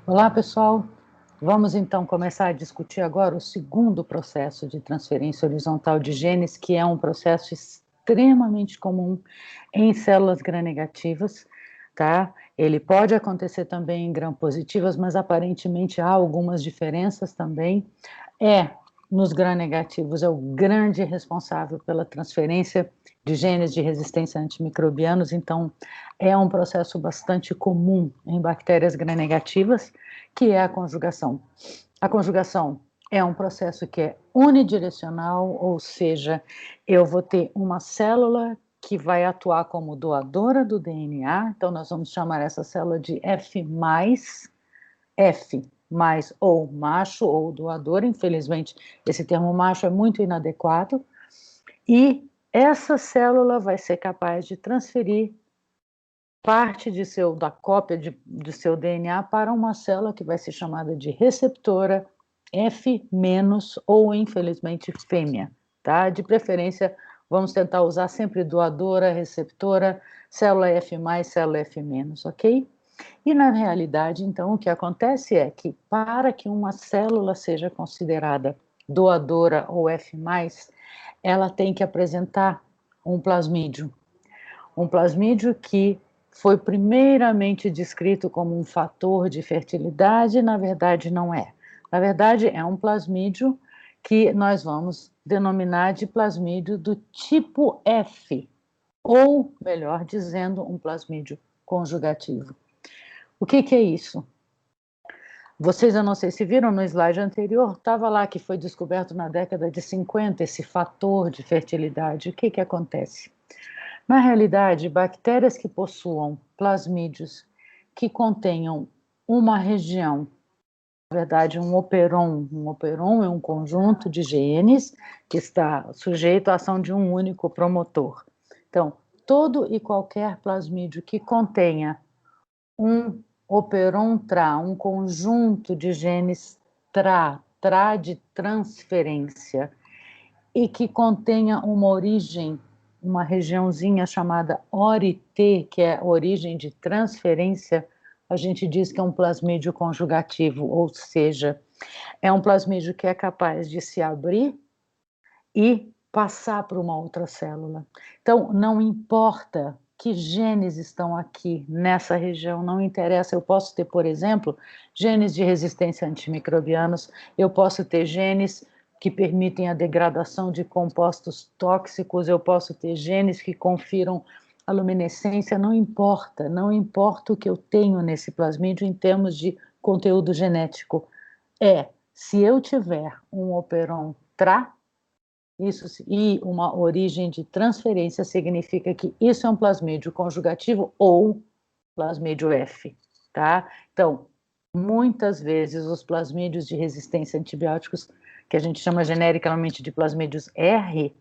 Olá, pessoal. Vamos então começar a discutir agora o segundo processo de transferência horizontal de genes, que é um processo extremamente comum em células gram-negativas, tá? Ele pode acontecer também em gram-positivas, mas aparentemente há algumas diferenças também. Nos gram-negativos, é o grande responsável pela transferência de genes de resistência a antimicrobianos, então é um processo bastante comum em bactérias gram-negativas, que é a conjugação. A conjugação é um processo que é unidirecional, ou seja, eu vou ter uma célula que vai atuar como doadora do DNA, então nós vamos chamar essa célula de F+, F mais ou macho ou doador, infelizmente esse termo macho é muito inadequado, e essa célula vai ser capaz de transferir parte da cópia do seu DNA para uma célula que vai ser chamada de receptora F-, ou infelizmente fêmea, tá? De preferência, vamos tentar usar sempre doadora, receptora, célula F+, célula F-, ok? E na realidade, então, o que acontece é que para que uma célula seja considerada doadora ou F+, ela tem que apresentar um plasmídio. Um plasmídio que foi primeiramente descrito como um fator de fertilidade, na verdade não é. Na verdade, é um plasmídio que nós vamos denominar de plasmídio do tipo F, ou, melhor dizendo, um plasmídio conjugativo. O que é isso? Vocês, eu não sei se viram no slide anterior, estava lá que foi descoberto na década de 50 esse fator de fertilidade. O que acontece? Na realidade, bactérias que possuam plasmídios que contenham uma região, na verdade, um operon é um conjunto de genes que está sujeito à ação de um único promotor. Então, todo e qualquer plasmídio que contenha um operon TRA, um conjunto de genes TRA de transferência, e que contenha uma origem, uma regiãozinha chamada ORT, que é origem de transferência, a gente diz que é um plasmídio conjugativo, ou seja, é um plasmídio que é capaz de se abrir e passar para uma outra célula. Então, não importa que genes estão aqui nessa região, não interessa, eu posso ter, por exemplo, genes de resistência a antimicrobianos, eu posso ter genes que permitem a degradação de compostos tóxicos, eu posso ter genes que confiram a luminescência, não importa, não importa o que eu tenho nesse plasmídio em termos de conteúdo genético. Se eu tiver um operon TRA, e uma origem de transferência significa que isso é um plasmídio conjugativo ou plasmídio F, tá? Então, muitas vezes os plasmídios de resistência a antibióticos, que a gente chama genericamente de plasmídios R,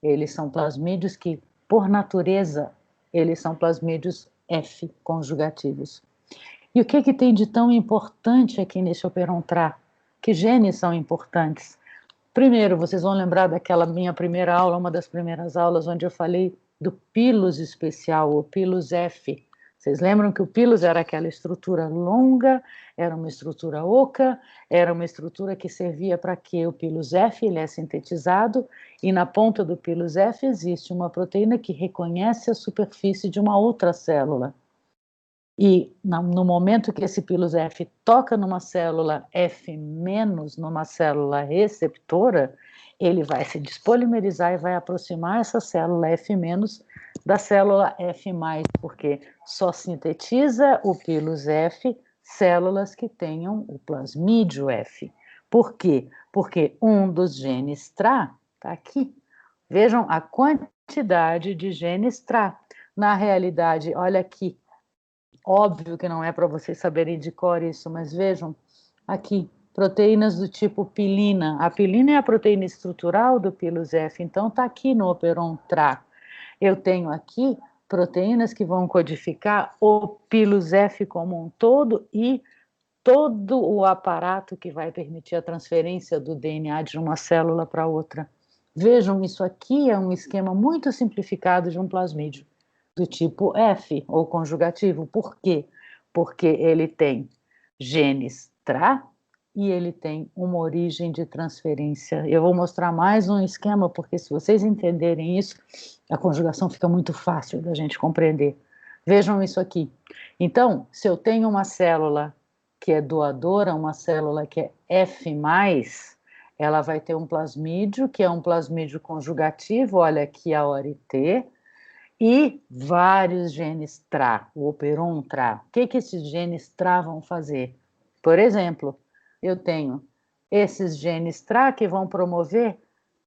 eles são plasmídios que, por natureza, eles são plasmídios F conjugativos. E o que tem de tão importante aqui nesse operon TRA? Que genes são importantes? Primeiro, vocês vão lembrar daquela minha primeira aula, uma das primeiras aulas, onde eu falei do pilus especial, o pilus F. Vocês lembram que o pilus era aquela estrutura longa, era uma estrutura oca, era uma estrutura que servia para quê? O pilus F, ele é sintetizado, e na ponta do pilus F existe uma proteína que reconhece a superfície de uma outra célula. E no momento que esse pilus F toca numa célula F-, numa célula receptora, ele vai se despolimerizar e vai aproximar essa célula F- da célula F+, porque só sintetiza o pilus F células que tenham o plasmídio F. Por quê? Porque um dos genes TRA está aqui. Vejam a quantidade de genes TRA. Na realidade, olha aqui, óbvio que não é para vocês saberem de cor isso, mas vejam aqui, proteínas do tipo pilina. A pilina é a proteína estrutural do pilus F, então está aqui no operon TRA. Eu tenho aqui proteínas que vão codificar o pilus F como um todo e todo o aparato que vai permitir a transferência do DNA de uma célula para outra. Vejam, isso aqui é um esquema muito simplificado de um plasmídio do tipo F, ou conjugativo. Por quê? Porque ele tem genes TRA e ele tem uma origem de transferência. Eu vou mostrar mais um esquema, porque se vocês entenderem isso, a conjugação fica muito fácil da gente compreender. Vejam isso aqui. Então, se eu tenho uma célula que é doadora, uma célula que é F+, ela vai ter um plasmídio, que é um plasmídio conjugativo, olha aqui a ORT, e vários genes TRA, o operon TRA. O que esses genes TRA vão fazer? Por exemplo, eu tenho esses genes TRA que vão promover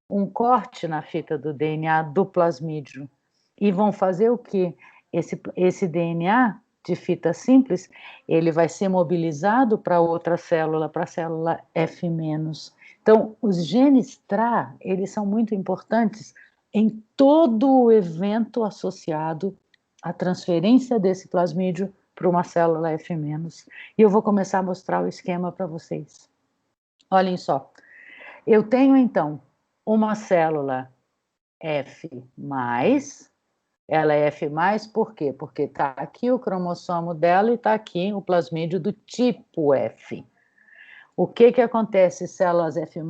um corte na fita do DNA do plasmídio e vão fazer o quê? Esse DNA de fita simples, ele vai ser mobilizado para outra célula, para a célula F-. Então, os genes TRA, eles são muito importantes em todo o evento associado à transferência desse plasmídio para uma célula F-. E eu vou começar a mostrar o esquema para vocês. Olhem só. Eu tenho, então, uma célula F+, ela é F+, por quê? Porque está aqui o cromossomo dela e está aqui o plasmídio do tipo F. O que acontece? Células F+,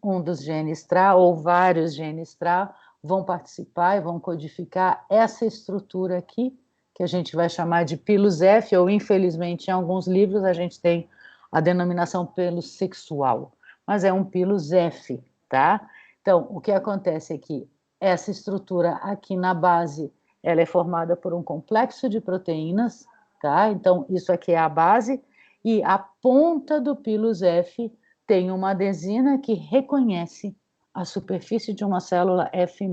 um dos genes TRA ou vários genes TRA vão participar e vão codificar essa estrutura aqui, que a gente vai chamar de pilus F, ou infelizmente em alguns livros a gente tem a denominação pilus sexual, mas é um pilus F, tá? Então, o que acontece é que essa estrutura aqui na base, ela é formada por um complexo de proteínas, tá? Então, isso aqui é a base, e a ponta do pilus F tem uma adesina que reconhece a superfície de uma célula F-.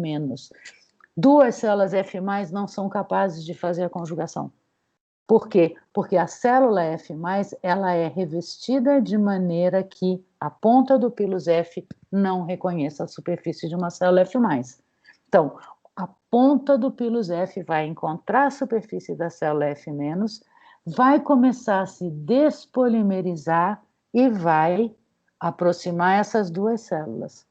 Duas células F+, não são capazes de fazer a conjugação. Por quê? Porque a célula F+, ela é revestida de maneira que a ponta do pilus F não reconheça a superfície de uma célula F+. Então, a ponta do pilus F vai encontrar a superfície da célula F-, vai começar a se despolimerizar e vai aproximar essas duas células.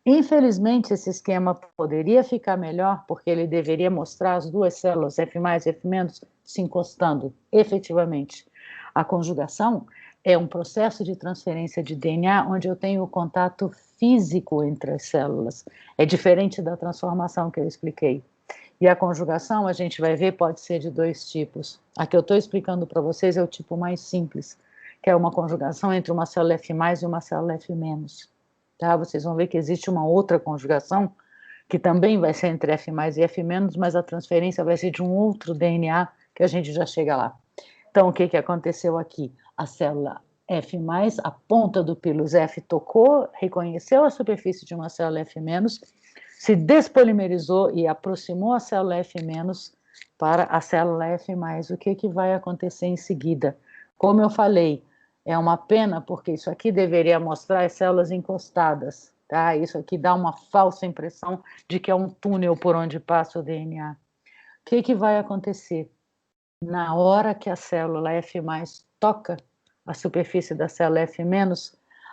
Infelizmente, esse esquema poderia ficar melhor, porque ele deveria mostrar as duas células, F+, F-, se encostando, efetivamente. A conjugação é um processo de transferência de DNA onde eu tenho o contato físico entre as células. É diferente da transformação que eu expliquei. E a conjugação, a gente vai ver, pode ser de dois tipos. A que eu estou explicando para vocês é o tipo mais simples, que é uma conjugação entre uma célula F+, e uma célula F-. Tá? Vocês vão ver que existe uma outra conjugação, que também vai ser entre F+ e F-, mas a transferência vai ser de um outro DNA, que a gente já chega lá. Então, o que aconteceu aqui? A célula F+, a ponta do pilus F tocou, reconheceu a superfície de uma célula F-, se despolimerizou e aproximou a célula F- para a célula F+. O que vai acontecer em seguida? Como eu falei, é uma pena, porque isso aqui deveria mostrar as células encostadas, tá? Isso aqui dá uma falsa impressão de que é um túnel por onde passa o DNA. O que vai acontecer? Na hora que a célula F+ toca a superfície da célula F-,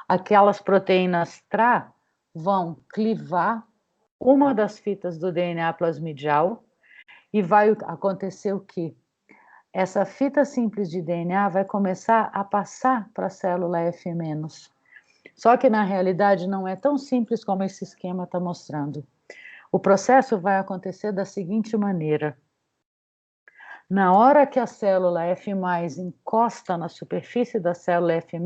aquelas proteínas TRA vão clivar uma das fitas do DNA plasmidial e vai acontecer o quê? Essa fita simples de DNA vai começar a passar para a célula F-. Só que, na realidade, não é tão simples como esse esquema está mostrando. O processo vai acontecer da seguinte maneira. Na hora que a célula F+ encosta na superfície da célula F-,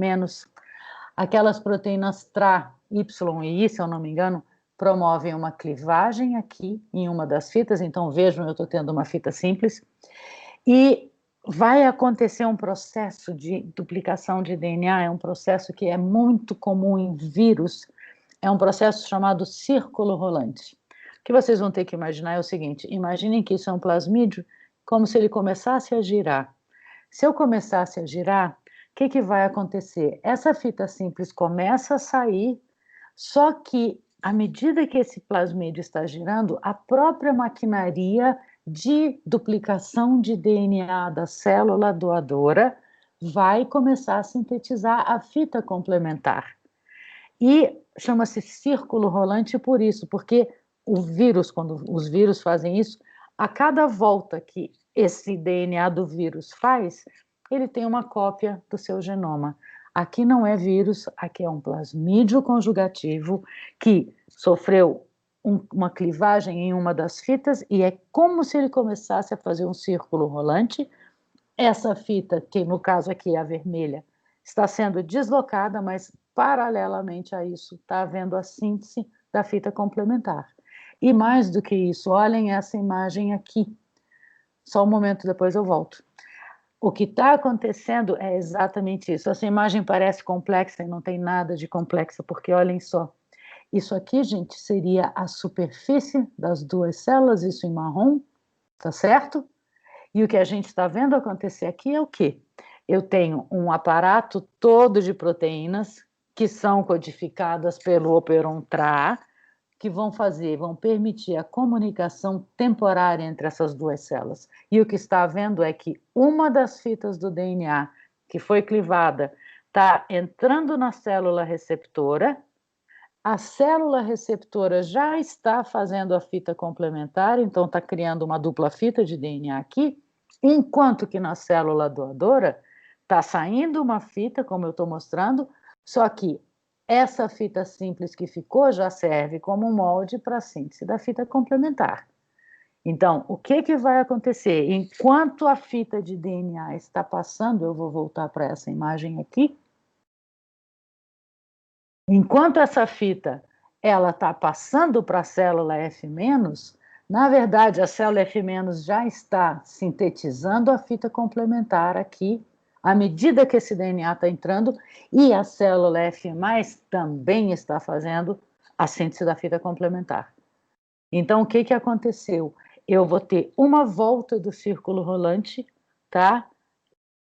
aquelas proteínas TRA, Y e I, se eu não me engano, promovem uma clivagem aqui em uma das fitas. Então, vejam, eu estou tendo uma fita simples. E vai acontecer um processo de duplicação de DNA, é um processo que é muito comum em vírus, é um processo chamado círculo rolante. O que vocês vão ter que imaginar é o seguinte, imaginem que isso é um plasmídio, como se ele começasse a girar. Se eu começasse a girar, o que vai acontecer? Essa fita simples começa a sair, só que, à medida que esse plasmídio está girando, a própria maquinaria de duplicação de DNA da célula doadora vai começar a sintetizar a fita complementar. E chama-se círculo rolante por isso, porque o vírus, quando os vírus fazem isso, a cada volta que esse DNA do vírus faz, ele tem uma cópia do seu genoma. Aqui não é vírus, aqui é um plasmídio conjugativo que sofreu uma clivagem em uma das fitas e é como se ele começasse a fazer um círculo rolante. Essa fita, que no caso aqui é a vermelha, está sendo deslocada, mas paralelamente a isso está havendo a síntese da fita complementar. E mais do que isso, olhem essa imagem aqui. Só um momento, depois eu volto. O que está acontecendo é exatamente isso. Essa imagem parece complexa e não tem nada de complexa, porque olhem só. Isso aqui, gente, seria a superfície das duas células, isso em marrom, tá certo? E o que a gente está vendo acontecer aqui é o quê? Eu tenho um aparato todo de proteínas que são codificadas pelo operon TRA, que vão permitir a comunicação temporária entre essas duas células. E o que está havendo é que uma das fitas do DNA que foi clivada está entrando na célula receptora, a célula receptora já está fazendo a fita complementar, então está criando uma dupla fita de DNA aqui, enquanto que na célula doadora está saindo uma fita, como eu estou mostrando, só que essa fita simples que ficou já serve como molde para a síntese da fita complementar. Então, o que vai acontecer? Enquanto a fita de DNA está passando, eu vou voltar para essa imagem aqui. Enquanto essa fita ela está passando para a célula F-, na verdade, a célula F- já está sintetizando a fita complementar aqui, à medida que esse DNA está entrando, e a célula F+ também está fazendo a síntese da fita complementar. Então, o que aconteceu? Eu vou ter uma volta do círculo rolante, tá?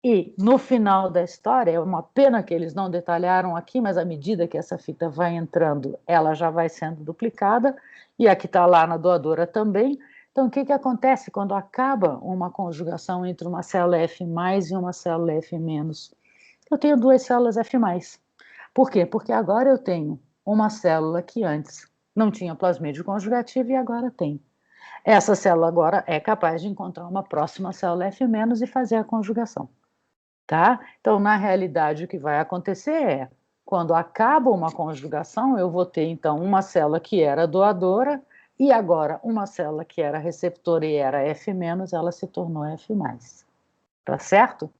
E no final da história, é uma pena que eles não detalharam aqui, mas à medida que essa fita vai entrando, ela já vai sendo duplicada, e a que está lá na doadora também. Então, o que acontece quando acaba uma conjugação entre uma célula F+ e uma célula F-? Eu tenho duas células F+. Por quê? Porque agora eu tenho uma célula que antes não tinha plasmídio conjugativo e agora tem. Essa célula agora é capaz de encontrar uma próxima célula F- e fazer a conjugação. Tá? Então, na realidade, o que vai acontecer é, quando acaba uma conjugação, eu vou ter, então, uma célula que era doadora e agora uma célula que era receptora e era F-, ela se tornou F+. Tá certo?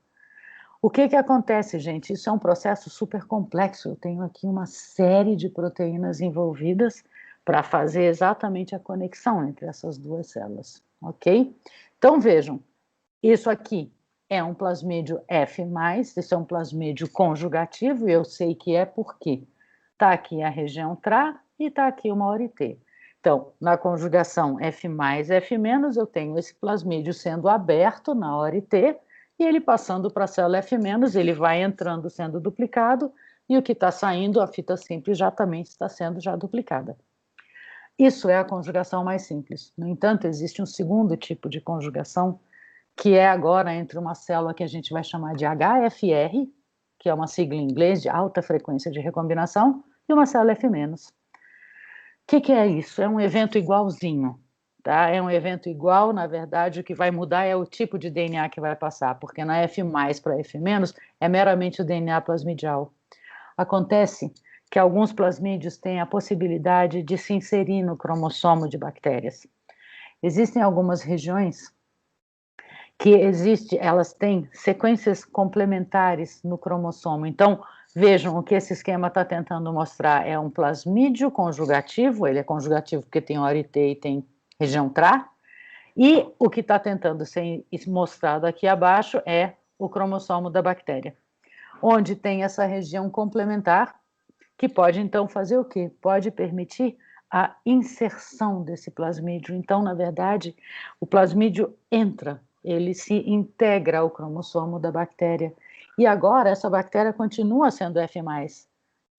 O que acontece, gente? Isso é um processo super complexo. Eu tenho aqui uma série de proteínas envolvidas para fazer exatamente a conexão entre essas duas células, ok? Então, vejam, isso aqui é um plasmídio F+, isso é um plasmídio conjugativo, e eu sei que é porque está aqui a região TRA e está aqui uma ORT. Então, na conjugação F+, F-, eu tenho esse plasmídio sendo aberto na ORT, e ele passando para a célula F-, ele vai entrando sendo duplicado, e o que está saindo, a fita simples, já também está sendo já duplicada. Isso é a conjugação mais simples. No entanto, existe um segundo tipo de conjugação, que é agora entre uma célula que a gente vai chamar de HFR, que é uma sigla em inglês de alta frequência de recombinação, e uma célula F-. O que é isso? É um evento igualzinho, tá? É um evento igual, na verdade, o que vai mudar é o tipo de DNA que vai passar, porque na F+ para F- é meramente o DNA plasmidial. Acontece que alguns plasmídios têm a possibilidade de se inserir no cromossomo de bactérias. Existem algumas regiões elas têm sequências complementares no cromossomo. Então, vejam, o que esse esquema está tentando mostrar é um plasmídio conjugativo, ele é conjugativo porque tem ORT e tem região TRA, e o que está tentando ser mostrado aqui abaixo é o cromossomo da bactéria, onde tem essa região complementar, que pode então fazer o quê? Pode permitir a inserção desse plasmídio. Então, na verdade, o plasmídio entra, ele se integra ao cromossomo da bactéria. E agora essa bactéria continua sendo F+.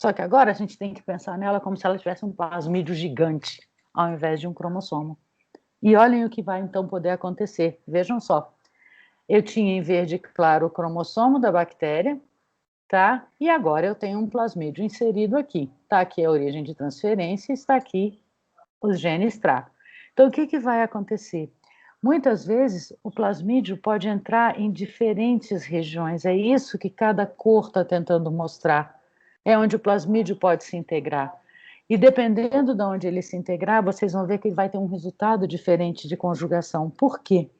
Só que agora a gente tem que pensar nela como se ela tivesse um plasmídio gigante, ao invés de um cromossomo. E olhem o que vai então poder acontecer. Vejam só. Eu tinha em verde claro o cromossomo da bactéria, tá? E agora eu tenho um plasmídio inserido aqui. Está aqui a origem de transferência, está aqui os genes TRA. Então, o que vai acontecer? Muitas vezes, o plasmídio pode entrar em diferentes regiões, é isso que cada cor está tentando mostrar, é onde o plasmídio pode se integrar. E dependendo de onde ele se integrar, vocês vão ver que vai ter um resultado diferente de conjugação. Por quê?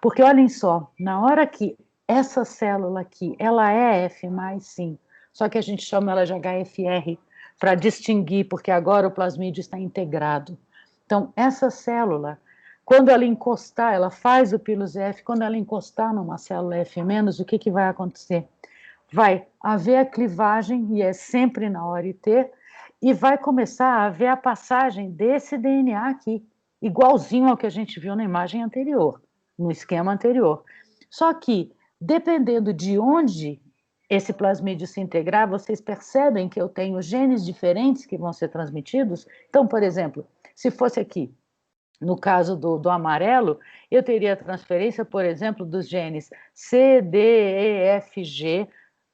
Porque olhem só, na hora que essa célula aqui, ela é F+, sim, só que a gente chama ela de HFR para distinguir, porque agora o plasmídio está integrado. Então, essa célula, quando ela encostar, ela faz o pilus F, quando ela encostar numa célula F-, o que vai acontecer? Vai haver a clivagem, e é sempre na hora IT, e vai começar a haver a passagem desse DNA aqui, igualzinho ao que a gente viu na imagem anterior, no esquema anterior. Só que, dependendo de onde esse plasmídio se integrar, vocês percebem que eu tenho genes diferentes que vão ser transmitidos? Então, por exemplo, se fosse aqui, no caso do amarelo, eu teria a transferência, por exemplo, dos genes C, D, E, F, G,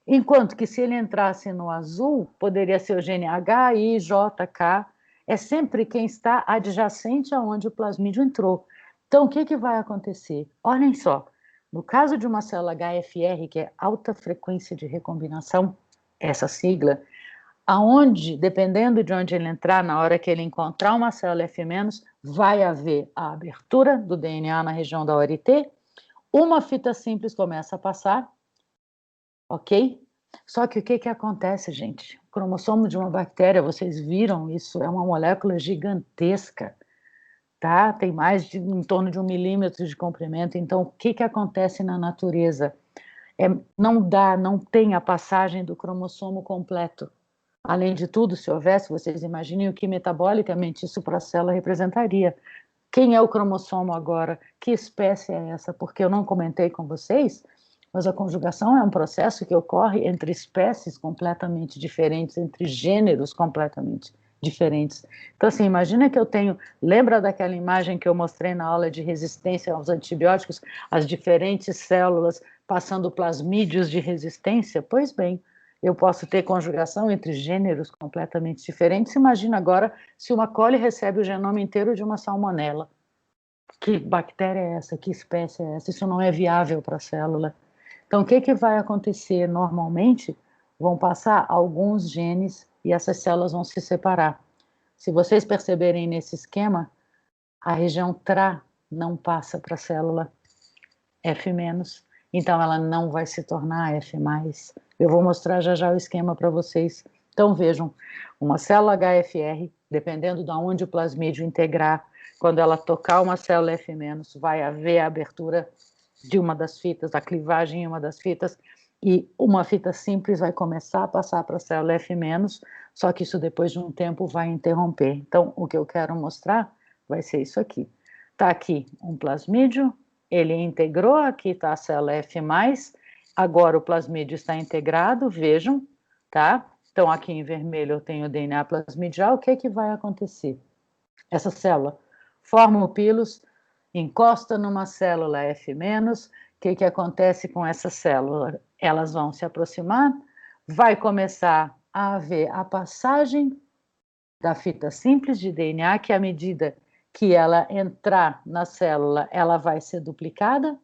enquanto que se ele entrasse no azul, poderia ser o gene H, I, J, K, é sempre quem está adjacente aonde o plasmídio entrou. Então, o que vai acontecer? Olhem só, no caso de uma célula HFR, que é alta frequência de recombinação, essa sigla, aonde, dependendo de onde ele entrar, na hora que ele encontrar uma célula F-, vai haver a abertura do DNA na região da ORT, uma fita simples começa a passar, ok? Só que o que acontece, gente? O cromossomo de uma bactéria, vocês viram isso, é uma molécula gigantesca, tá? Tem mais de em torno de 1 milímetro de comprimento, então o que acontece na natureza? Não tem a passagem do cromossomo completo. Além de tudo, se houvesse, vocês imaginem o que metabolicamente isso para a célula representaria. Quem é o cromossomo agora? Que espécie é essa? Porque eu não comentei com vocês, mas a conjugação é um processo que ocorre entre espécies completamente diferentes, entre gêneros completamente diferentes. Então, assim, imagina que eu tenho... Lembra daquela imagem que eu mostrei na aula de resistência aos antibióticos? As diferentes células passando plasmídios de resistência? Pois bem, eu posso ter conjugação entre gêneros completamente diferentes. Imagina agora se uma coli recebe o genoma inteiro de uma salmonela. Que bactéria é essa? Que espécie é essa? Isso não é viável para a célula. Então, o que vai acontecer normalmente? Vão passar alguns genes e essas células vão se separar. Se vocês perceberem nesse esquema, a região TRA não passa para a célula F-, então ela não vai se tornar F+. Eu vou mostrar já o esquema para vocês. Então vejam, uma célula HFR, dependendo de onde o plasmídio integrar, quando ela tocar uma célula F-, vai haver a abertura de uma das fitas, a clivagem em uma das fitas, e uma fita simples vai começar a passar para a célula F-, só que isso depois de um tempo vai interromper. Então, o que eu quero mostrar vai ser isso aqui. Está aqui um plasmídio, ele integrou, aqui está a célula F+, agora o plasmídio está integrado, vejam, tá? Então, aqui em vermelho eu tenho o DNA plasmidial, o que vai acontecer? Essa célula forma o pilus, encosta numa célula F-, o que acontece com essa célula? Elas vão se aproximar, vai começar a haver a passagem da fita simples de DNA, que à medida que ela entrar na célula, ela vai ser duplicada,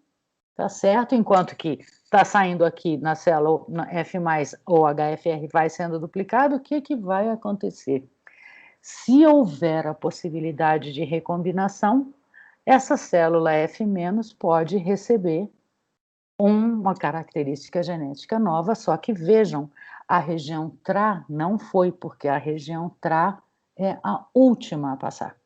tá certo? Enquanto que está saindo aqui na célula F+, ou HFR vai sendo duplicado, o que vai acontecer? Se houver a possibilidade de recombinação, essa célula F- pode receber uma característica genética nova, só que vejam, a região TRA não foi, porque a região TRA é a última a passar.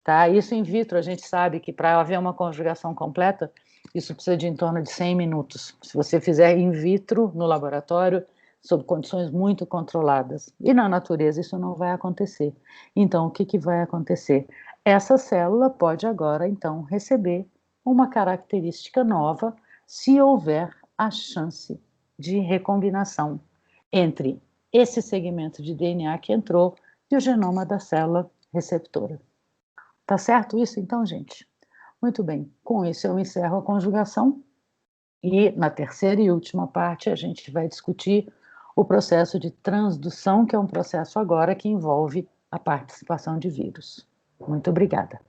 Tá? Isso in vitro, a gente sabe que para haver uma conjugação completa, isso precisa de em torno de 100 minutos. Se você fizer in vitro no laboratório, sob condições muito controladas. E na natureza isso não vai acontecer. Então, o que vai acontecer? Essa célula pode agora, então, receber uma característica nova se houver a chance de recombinação entre esse segmento de DNA que entrou e o genoma da célula receptora. Tá certo isso, então, gente? Muito bem, com isso eu encerro a conjugação e na terceira e última parte a gente vai discutir o processo de transdução, que é um processo agora que envolve a participação de vírus. Muito obrigada.